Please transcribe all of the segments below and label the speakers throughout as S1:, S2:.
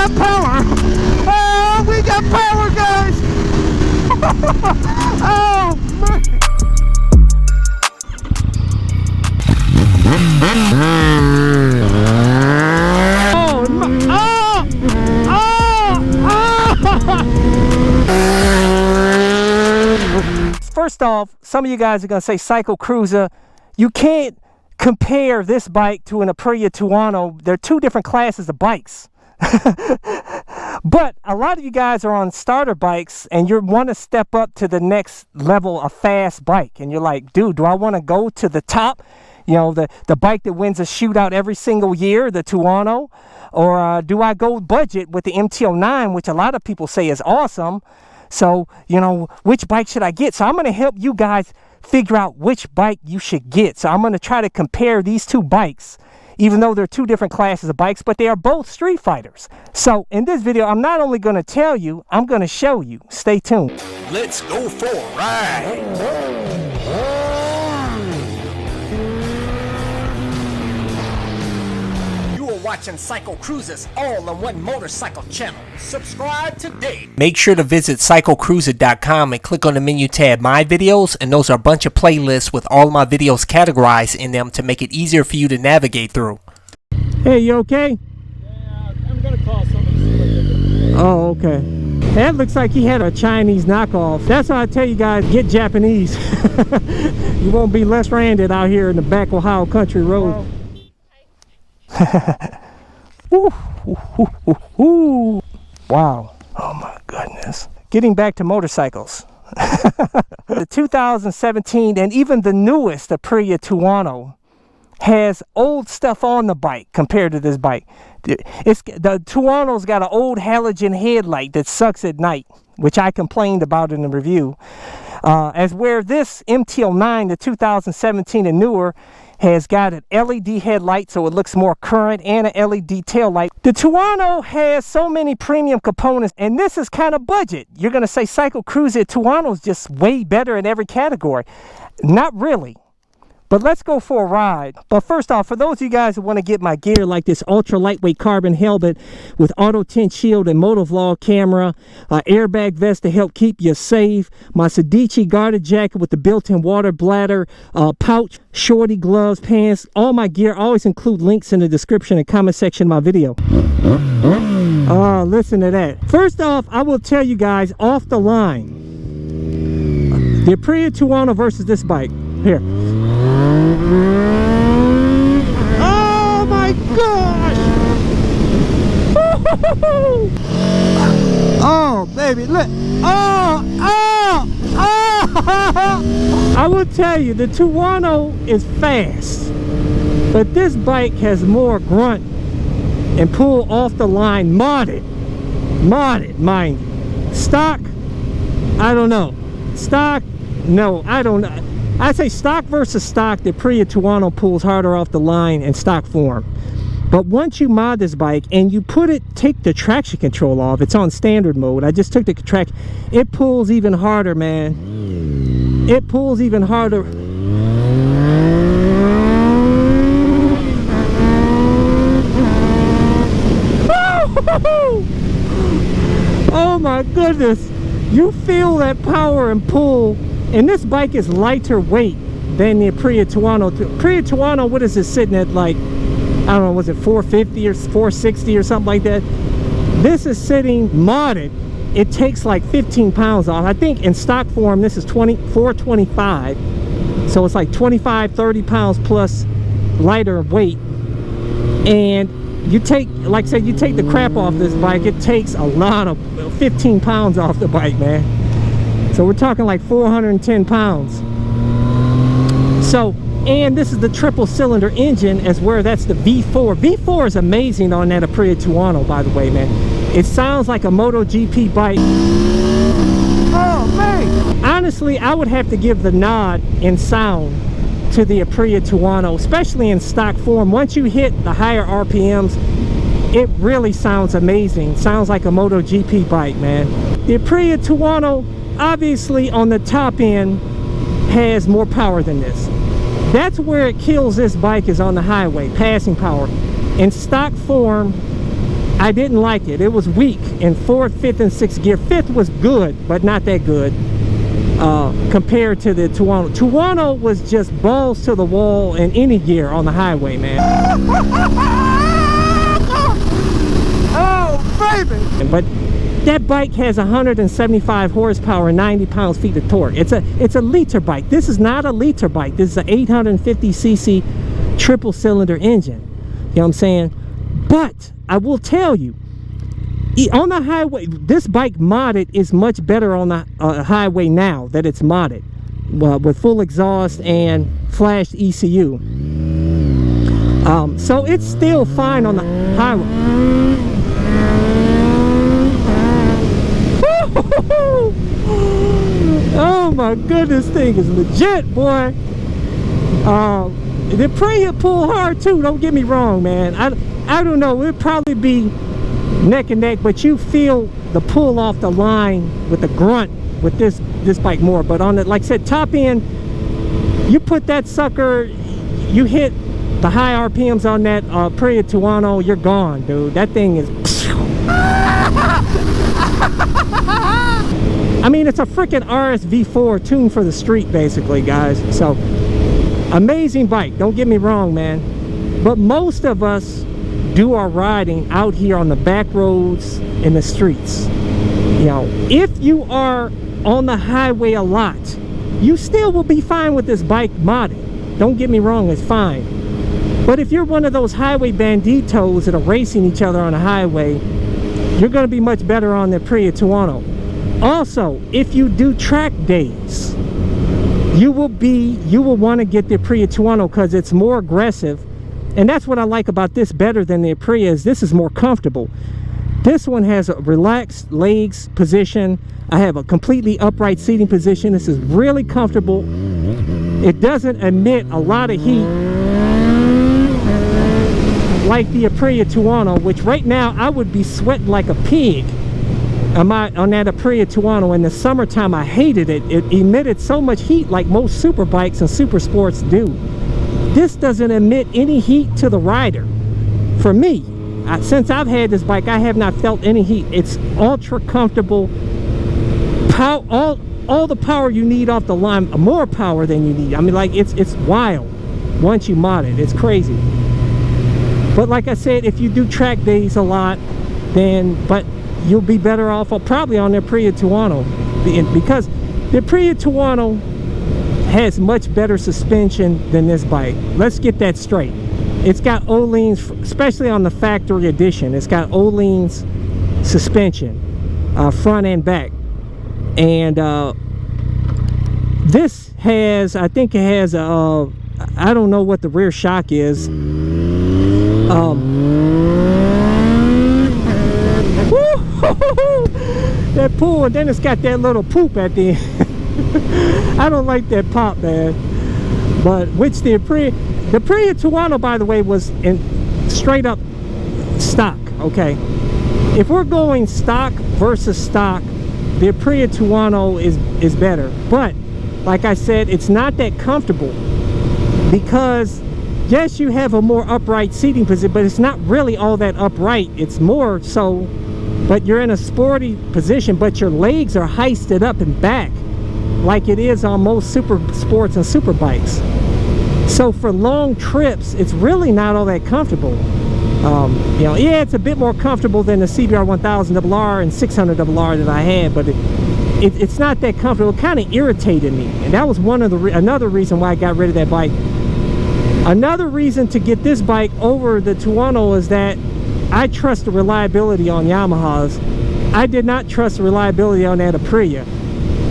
S1: got power. Oh, we got power, guys. Oh, man. Oh, First off, some of you guys are going to say CycleCruza. You can't compare this bike to an Aprilia Tuono. They're two different classes of bikes. But a lot of you guys are on starter bikes and you want to step up to the next level of fast bike. And you're like, dude, do I want to go to the top? You know, the bike that wins a shootout every single year, the Tuono? Or do I go budget with the MT09, which a lot of people say is awesome? So, you know, which bike should I get? So I'm going to help you guys figure out which bike you should get. So I'm going to try to compare these two bikes, even though they're two different classes of bikes, but they are both street fighters. So in this video, I'm not only going to tell you, I'm going to show you. Stay tuned.
S2: Let's go for a ride. Watching CycleCruza's all-in-one motorcycle channel. Subscribe today. Make sure to visit CycleCruza.com and click on the menu tab My Videos, and those are a bunch of playlists with all my videos categorized in them to make it easier for you to navigate through.
S1: Hey, you okay?
S3: Yeah, I'm gonna call somebody.
S1: Oh, okay. That looks like he had a Chinese knockoff. That's why I tell you guys, get Japanese. You won't be less stranded out here in the back Ohio country road. Ooh, ooh, ooh, ooh, ooh. Wow. Oh my goodness. Getting back to motorcycles. The 2017 and even the newest Aprilia Tuono has old stuff on the bike compared to this bike. The Tuono's got an old halogen headlight that sucks at night, which I complained about in the review. As where this MT09, the 2017 and newer, has got an LED headlight, so it looks more current, and an LED tail light. The Tuono has so many premium components, and this is kind of budget. You're going to say CycleCruza Tuono is just way better in every category. Not really. But let's go for a ride. But first off, for those of you guys who want to get my gear, like this ultra lightweight carbon helmet with auto tint shield and motovlog camera, airbag vest to help keep you safe, my Sedici guarded jacket with the built-in water bladder, pouch, shorty gloves, pants, all my gear. I always include links in the description and comment section of my video. Listen to that. First off, I will tell you guys off the line, the Aprilia Tuono versus this bike. Here. Oh my gosh! Oh baby, look! Oh! I will tell you, the Tuono is fast, but this bike has more grunt and pull off the line. Modded, mind you. Stock, I don't know. Stock, no, I don't know. I say stock versus stock, the Aprilia Tuono pulls harder off the line in stock form. But once you mod this bike and you take the traction control off, it's on standard mode. I just took the traction. It pulls even harder, man. It pulls even harder. Oh my goodness. You feel that power and pull. And this bike is lighter weight than the Aprilia Tuono. Aprilia Tuono, what is it sitting at, like, I don't know, was it 450 or 460 or something like that? This is sitting modded. It takes like 15 pounds off. I think in stock form, this is 425. So it's like 25, 30 pounds plus lighter weight. And you take, like I said, you take the crap off this bike, it takes a lot of 15 pounds off the bike, man. So we're talking like 410 pounds. So, and this is the triple cylinder engine, as where that's the V4. V4 is amazing on that Aprilia Tuono, by the way, man. It sounds like a MotoGP bike. Oh, man! Honestly, I would have to give the nod in sound to the Aprilia Tuono, especially in stock form. Once you hit the higher RPMs, it really sounds amazing. Sounds like a MotoGP bike, man. The Aprilia Tuono, obviously on the top end, has more power than this. That's where it kills this bike, is on the highway, passing power. In stock form, I didn't like it. It was weak in 4th, 5th, and 6th gear. 5th was good, but not that good compared to the Tuono. Tuono was just balls to the wall in any gear on the highway, man. Oh, baby! But that bike has 175 horsepower and 90 pounds-feet of torque. It's a liter bike. This is not a liter bike. This is an 850cc triple cylinder engine. You know what I'm saying? But I will tell you, on the highway, this bike modded is much better on the highway now that it's modded, with full exhaust and flashed ECU. So it's still fine on the highway. Oh my goodness, thing is legit, boy. The Aprilia pull hard too, don't get me wrong, man. I don't know, it'd probably be neck and neck, but you feel the pull off the line with the grunt with this bike more. But on the, like I said, top end, you put that sucker, you hit the high RPMs on that Aprilia Tuono, you're gone, dude. That thing is I mean, it's a freaking RSV4 tuned for the street, basically, guys. So amazing bike, don't get me wrong, man. But most of us do our riding out here on the back roads in the streets. You know, if you are on the highway a lot, you still will be fine with this bike modded. Don't get me wrong, it's fine. But if you're one of those highway banditos that are racing each other on the highway, you're going to be much better on the Aprilia Tuono. Also, if you do track days, you will want to get the Aprilia Tuono because it's more aggressive. And that's what I like about this better than the Aprilia, is this is more comfortable. This one has a relaxed legs position. I have a completely upright seating position. This is really comfortable. It doesn't emit a lot of heat like the Aprilia Tuono, which right now I would be sweating like a pig on that Aprilia Tuono. In the summertime, I hated it. It emitted so much heat like most super bikes and super sports do. This doesn't emit any heat to the rider. For me, since I've had this bike, I have not felt any heat. It's ultra comfortable. All the power you need off the line, more power than you need. I mean, like, it's wild once you mod it. It's crazy. But like I said, if you do track days a lot, but you'll be better off probably on the Aprilia Tuono, because the Aprilia Tuono has much better suspension than this bike. Let's get that straight. It's got Öhlins, especially on the factory edition. It's got Öhlins suspension, front and back. And this has, I think it has I don't know what the rear shock is. That pull, and then it's got that little poop at the end. I don't like that pop, man. But which the Aprilia Tuono, by the way, was in straight up stock. Okay, if we're going stock versus stock, the Aprilia Tuono is better. But like I said, it's not that comfortable, because yes, you have a more upright seating position, but it's not really all that upright. It's more so, but you're in a sporty position, but your legs are heisted up and back like it is on most super sports and super bikes. So for long trips, it's really not all that comfortable. You know, yeah, it's a bit more comfortable than the CBR 1000RR and 600RR that I had, but it's not that comfortable. It kind of irritated me, and that was another reason why I got rid of that bike. Another reason to get this bike over the Tuono is that I trust the reliability on Yamahas. I did not trust the reliability on that Aprilia.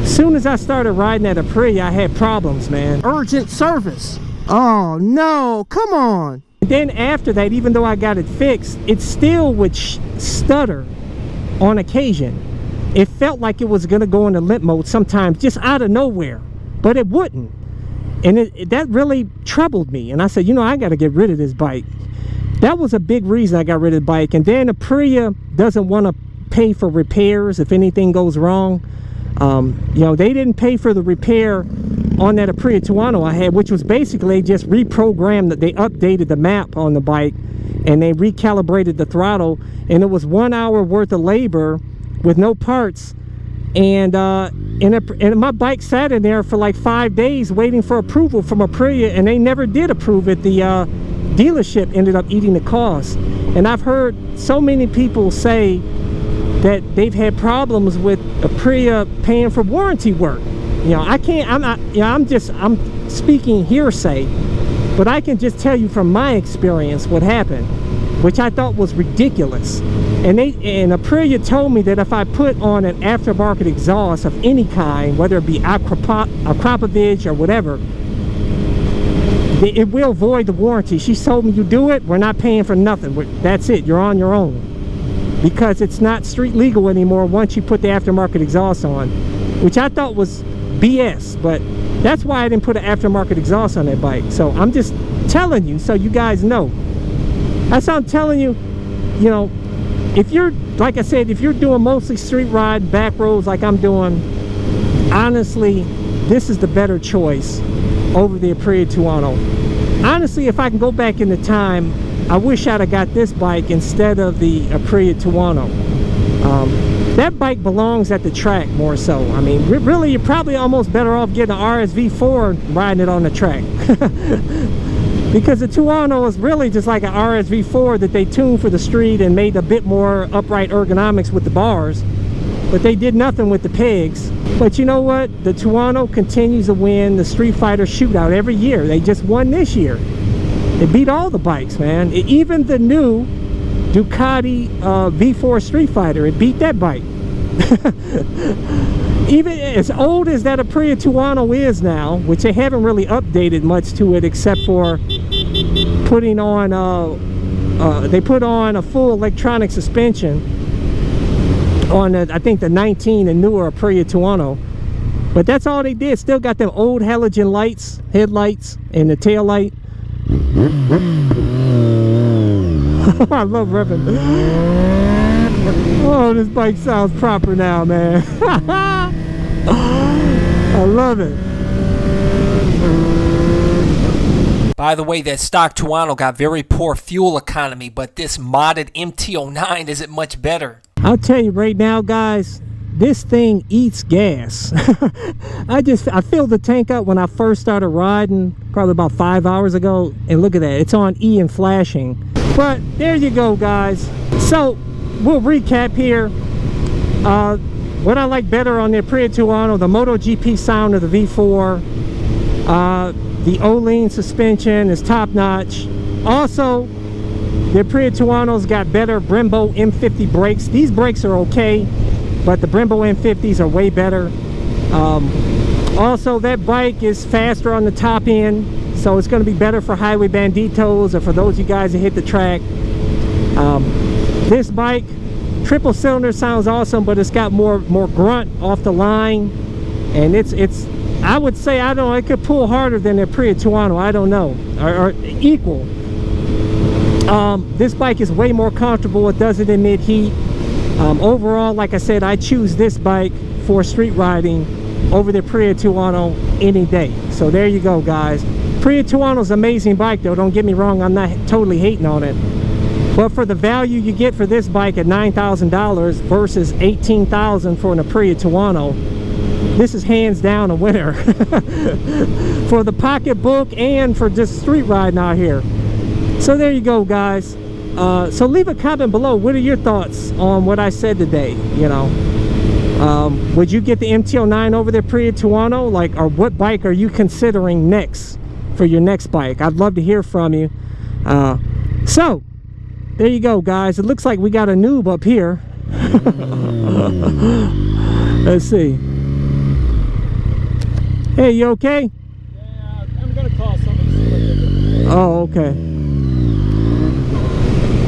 S1: As soon as I started riding that Aprilia, I had problems, man. Urgent service. Oh no, come on. And then after that, even though I got it fixed, it still would stutter on occasion. It felt like it was gonna go into limp mode sometimes, just out of nowhere, but it wouldn't. And that really troubled me. And I said, you know, I got to get rid of this bike. That was a big reason I got rid of the bike. And then Aprilia doesn't want to pay for repairs if anything goes wrong. You know, they didn't pay for the repair on that Aprilia Tuono I had, which was basically just reprogrammed, that they updated the map on the bike and they recalibrated the throttle, and it was 1 hour worth of labor with no parts. And my bike sat in there for like 5 days waiting for approval from Aprilia, and they never did approve it. The dealership ended up eating the cost. And I've heard so many people say that they've had problems with Aprilia paying for warranty work. You know, I'm speaking hearsay, but I can just tell you from my experience what happened, which I thought was ridiculous. And Aprilia told me that if I put on an aftermarket exhaust of any kind, whether it be Akrapovic or whatever, it will void the warranty. She told me, you do it, we're not paying for nothing. That's it, you're on your own. Because it's not street legal anymore once you put the aftermarket exhaust on, which I thought was BS, but that's why I didn't put an aftermarket exhaust on that bike. So I'm just telling you so you guys know. That's how I'm telling you, you know, if you're, like I said, if you're doing mostly street ride, back roads like I'm doing, honestly, this is the better choice over the Aprilia Tuono. Honestly, if I can go back in the time, I wish I'd have got this bike instead of the Aprilia Tuono. That bike belongs at the track more so. I mean, really, you're probably almost better off getting an RSV4 and riding it on the track. Because the Tuono is really just like an RSV4 that they tuned for the street and made a bit more upright ergonomics with the bars. But they did nothing with the pegs. But you know what? The Tuono continues to win the Street Fighter shootout every year. They just won this year. It beat all the bikes, man. Even the new Ducati V4 Street Fighter, it beat that bike. Even as old as that Aprilia Tuono is now, which they haven't really updated much to it except for putting on they put on a full electronic suspension on I think the 19 and newer Aprilia Tuono. But that's all they did. Still got them old halogen lights, headlights, and the tail light. I love revving. Oh, this bike sounds proper now, man. I love it.
S2: By the way, that stock Tuono got very poor fuel economy, but this modded MT09 isn't much better.
S1: I'll tell you right now, guys, this thing eats gas. I filled the tank up when I first started riding, probably about 5 hours ago, and look at that, it's on E and flashing. But there you go, guys. So we'll recap here. What I like better on the Aprilia Tuono, the MotoGP sound of the V4, the Oline suspension is top notch. Also, the Aprilia Tuono's got better Brembo M50 brakes. These brakes are okay, but the Brembo M50s are way better. Also, that bike is faster on the top end, so it's going to be better for highway banditos or for those of you guys that hit the track. This bike, triple cylinder, sounds awesome, but it's got more grunt off the line, and it's I would say, I don't know, it could pull harder than the Aprilia Tuono, I don't know, or equal. This bike is way more comfortable. It does it in mid-heat. Overall, like I said, I choose this bike for street riding over the Aprilia Tuono any day. So there you go, guys. Aprilia Tuono's an amazing bike, though. Don't get me wrong, I'm not totally hating on it. But for the value you get for this bike at $9,000 versus $18,000 for an Aprilia Tuono, this is hands down a winner. For the pocketbook and for just street riding out here. So there you go, guys. So leave a comment below. What are your thoughts on what I said today? You know, would you get the MT09 over the Aprilia Tuono? Like, or what bike are you considering next for your next bike? I'd love to hear from you. So there you go, guys. It looks like we got a noob up here. Let's see. Hey, you okay?
S3: Yeah, I'm gonna call somebody to see what they're doing.
S1: Oh, okay.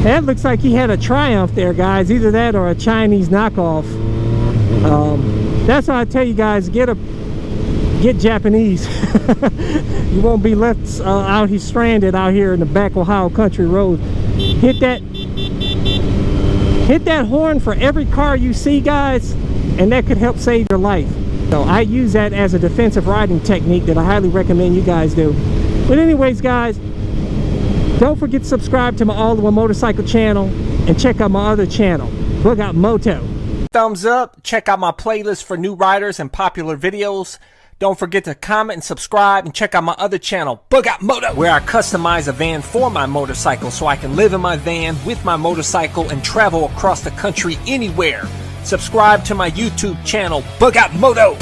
S1: That looks like he had a Triumph there, guys. Either that or a Chinese knockoff. That's why I tell you guys, get Japanese. You won't be left out here stranded out here in the back Ohio country road. Hit that horn for every car you see, guys, and that could help save your life. So I use that as a defensive riding technique that I highly recommend you guys do. But anyways, guys, Don't forget to subscribe to my All in One Motorcycle channel and check out my other channel, Bug Out Moto.
S2: Thumbs up, check out my playlist for new riders and popular videos. Don't forget to comment and subscribe and check out my other channel, Bug Out Moto, where I customize a van for my motorcycle so I can live in my van with my motorcycle and travel across the country anywhere. Subscribe to my YouTube channel, Bug Out Moto.